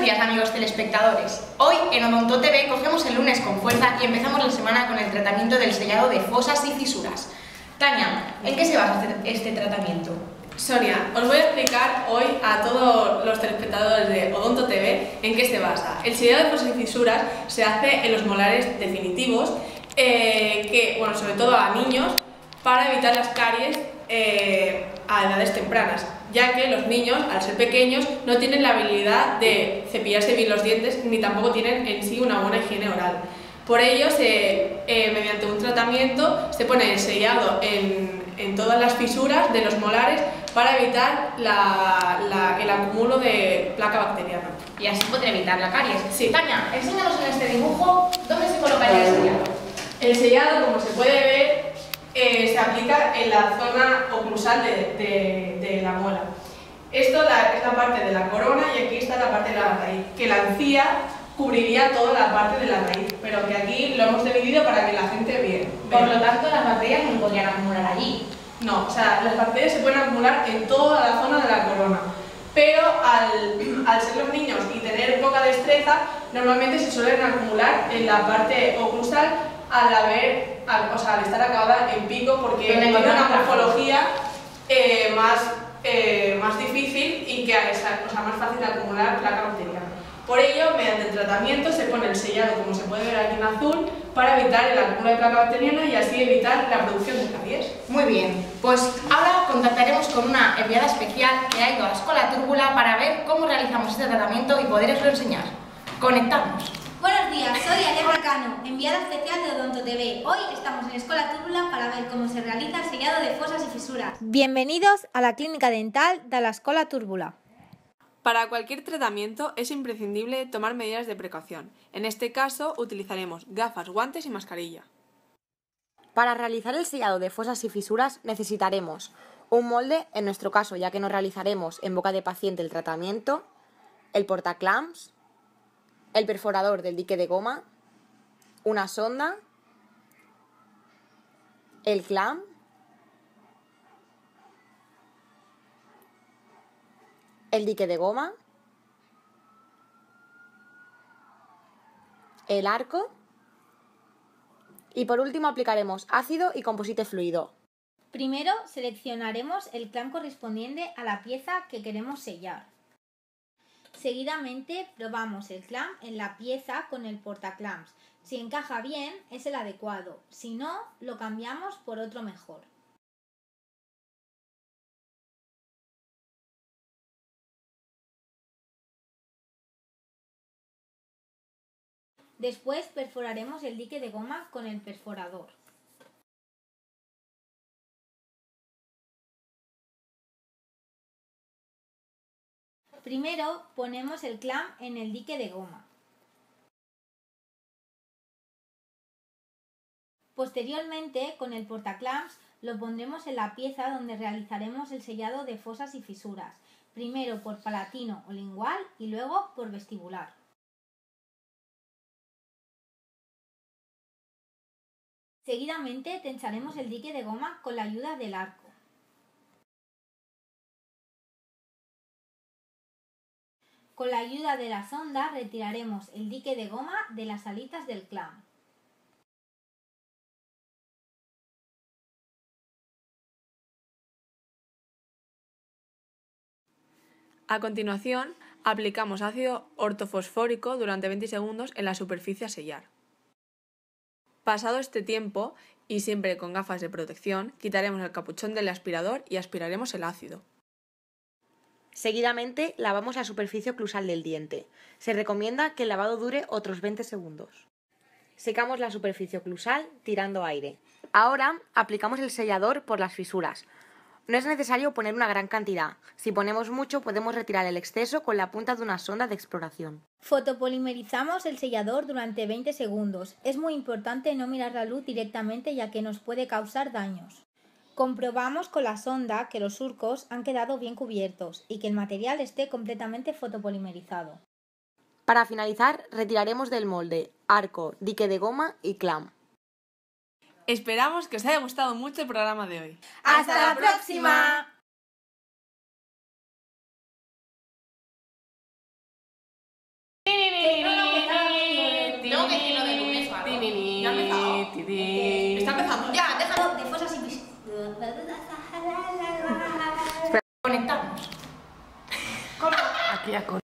días, amigos telespectadores. Hoy en Odonto TV cogemos el lunes con fuerza y empezamos la semana con el tratamiento del sellado de fosas y fisuras. Tania, ¿en qué se basa este tratamiento? Sonia, os voy a explicar hoy a todos los telespectadores de Odonto TV en qué se basa. El sellado de fosas y fisuras se hace en los molares definitivos, sobre todo a niños, para evitar las caries a edades tempranas, ya que los niños, al ser pequeños, no tienen la habilidad de cepillarse bien los dientes ni tampoco tienen en sí una buena higiene oral. Por ello, mediante un tratamiento se pone el sellado en todas las fisuras de los molares para evitar el acúmulo de placa bacteriana. Y así poder evitar la caries. Sí. Tania, enséñanos en este dibujo dónde se colocaría el sellado. El sellado, como se puede ver, se aplica en la zona oclusal de la muela. Esto es la parte de la corona y aquí está la parte de la raíz, que la encía cubriría toda la parte de la raíz, pero que aquí lo hemos dividido para que la gente vea. Por lo tanto, las bacterias no podrían acumular allí. No, o sea, las bacterias se pueden acumular en toda la zona de la corona, pero al ser los niños y tener poca destreza, normalmente se suelen acumular en la parte oclusal al estar acabada en pico, porque tiene una morfología más difícil y que es más fácil de acumular placa bacteriana. Por ello, mediante el tratamiento se pone el sellado, como se puede ver aquí en azul, para evitar el acúmulo de placa bacteriana y así evitar la producción de caries. Muy bien, pues ahora contactaremos con una enviada especial que ha ido a la Escola Túrbula para ver cómo realizamos este tratamiento y poderoslo enseñar. Conectamos. Buenos días, soy Alegra Cano, enviada especial de Odonto TV. Hoy estamos en la Escola Túrbula para ver cómo se realiza el sellado de fosas y fisuras. Bienvenidos a la clínica dental de la Escola Túrbula. Para cualquier tratamiento es imprescindible tomar medidas de precaución. En este caso utilizaremos gafas, guantes y mascarilla. Para realizar el sellado de fosas y fisuras necesitaremos un molde, en nuestro caso ya que nos realizaremos en boca de paciente el tratamiento, el portaclams, el perforador del dique de goma, una sonda, el clamp, el dique de goma, el arco y por último aplicaremos ácido y composite fluido. Primero seleccionaremos el clamp correspondiente a la pieza que queremos sellar. Seguidamente probamos el clamp en la pieza con el portaclamps. Si encaja bien es el adecuado, si no lo cambiamos por otro mejor. Después perforaremos el dique de goma con el perforador. Primero ponemos el clamp en el dique de goma. Posteriormente, con el portaclamps lo pondremos en la pieza donde realizaremos el sellado de fosas y fisuras, primero por palatino o lingual y luego por vestibular. Seguidamente tensaremos el dique de goma con la ayuda del arco. Con la ayuda de la sonda retiraremos el dique de goma de las alitas del clamp. A continuación, aplicamos ácido ortofosfórico durante 20 segundos en la superficie a sellar. Pasado este tiempo, y siempre con gafas de protección, quitaremos el capuchón del aspirador y aspiraremos el ácido. Seguidamente lavamos la superficie oclusal del diente. Se recomienda que el lavado dure otros 20 segundos. Secamos la superficie oclusal tirando aire. Ahora aplicamos el sellador por las fisuras. No es necesario poner una gran cantidad. Si ponemos mucho podemos retirar el exceso con la punta de una sonda de exploración. Fotopolimerizamos el sellador durante 20 segundos. Es muy importante no mirar la luz directamente ya que nos puede causar daños. Comprobamos con la sonda que los surcos han quedado bien cubiertos y que el material esté completamente fotopolimerizado. Para finalizar, retiraremos del molde arco, dique de goma y clamp. Esperamos que os haya gustado mucho el programa de hoy. ¡Hasta la próxima! Que ya con